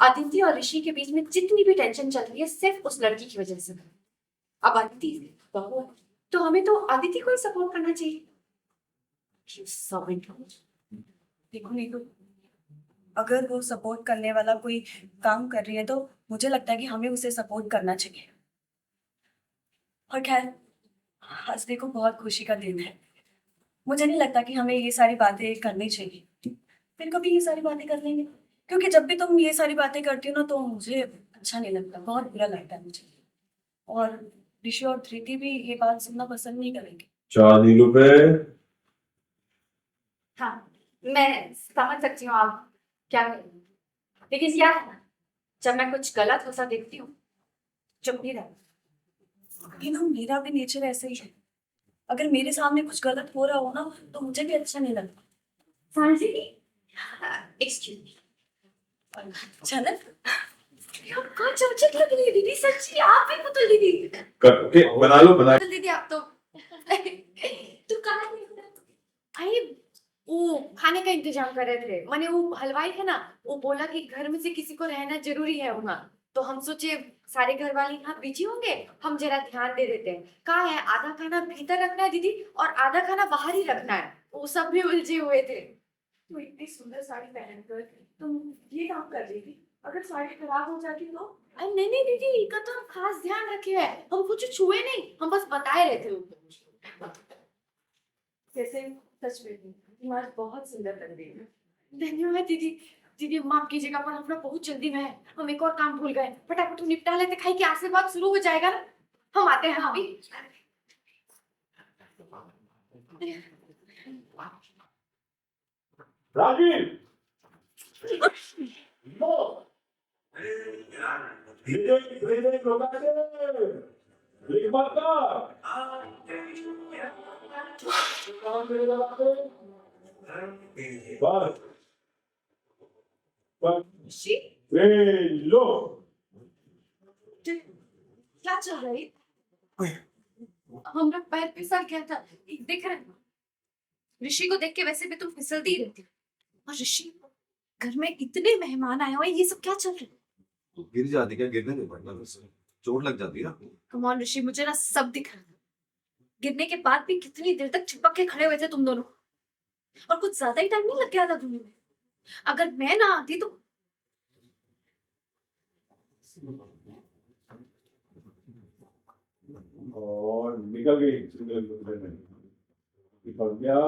आदित्य और ऋषि के बीच में जितनी भी टेंशन चल रही है सिर्फ उस लड़की की वजह से। अब आदित्य बहू है, तो हमें तो आदित्य को ही सपोर्ट करना चाहिए। देखो नीतू, अगर वो सपोर्ट करने वाला कोई काम कर रही है तो मुझे लगता है कि हमें उसे सपोर्ट करना चाहिए। और खैर, आज देखो बहुत खुशी का दिन है। मुझे नहीं लगता कि हमें ये सारी बातें करनी चाहिए। फिर कभी ये सारी बातें कर लेंगे, क्योंकि जब भी तुम ये सारी बातें करती हो ना तो मुझे अच्छा नहीं लगता, बहुत बुरा लगता है मुझे। और ऋषि और धृति भी ये बात सुनना पसंद नहीं करेंगे। चार नीलों पे हाँ, मैं समझ सकती हूँ आप क्या कह रही हैं। लेकिन क्या है ना, जब मैं कुछ गलत होता देखती हूँ चुप नहीं रहती। लेकिन हम, मेरा भी नेचर ऐसे ही है। अगर मेरे सामने कुछ गलत हो रहा हो ना तो मुझे भी अच्छा नहीं लगता। सांसी एक्सक्यूज मी। चलन, आपका चौचक लग रही है दीदी, सच्ची आप भी पुतल दीदी। ओके, बना लो बना। पुतल दीदी आप तो तू कहाँ गई? भाई वो खाने का इंतजाम कर रहे थे। मैंने वो हलवाई है ना, वो बोला कि घर में से किसी को रहना जरूरी है वहाँ। तो हम सोचे सारे घर वाले यहाँ बिजी होंगे, हम जरा ध्यान दे देते हैं। कहा है आधा खाना भीतर रखना है दीदी और आधा खाना बाहर ही रखना है। वो सब भी उलझे हुए थे। तो इतनी सुंदर साड़ी पहनकर तुम ये काम कर रही थी, अगर साड़ी खराब हो जाती तो? अरे नहीं नहीं दीदी, इनका तो हम खास ध्यान रखे है, हम कुछ छुए नहीं, हम बस बताए रहे थे उनको। कैसे? सच में तुम आज बहुत सुंदर लग रही है। धन्यवाद दीदी। दीदी माफ कीजिएगा पर हम लोग बहुत जल्दी में है, हम एक और काम भूल गए। फटाफट निपटा लेते, खाई के आशीर्वाद शुरू हो जाएगा ना। हम आते हैं अभी। राजीव नो धीरे धीरे घुमा दे एक बार का काम मेरे लगा दे बस बस ऋषि, वे लो क्या चल रहा है? हमरा पैर फिसल गया था, देख रहे हैं? ऋषि को देख के वैसे भी तुम फिसलती ही रहती हो। और ऋषि, घर में इतने मेहमान आए हुए हैं, ये सब क्या चल रहा है? तो गिर जाती, क्या गिरने नहीं पड़ना, चोट लग जाती है ना। कम ऑन ऋषि, मुझे ना सब दिख रहा था। गिरने के बाद भी कितनी देर तक चिपक के खड़े हुए थे तुम दोनों, और कुछ ज्यादा ही टाइम नहीं लग गया था तुम्हें? अगर मैं ना आती तो। और निकल गई निकल गया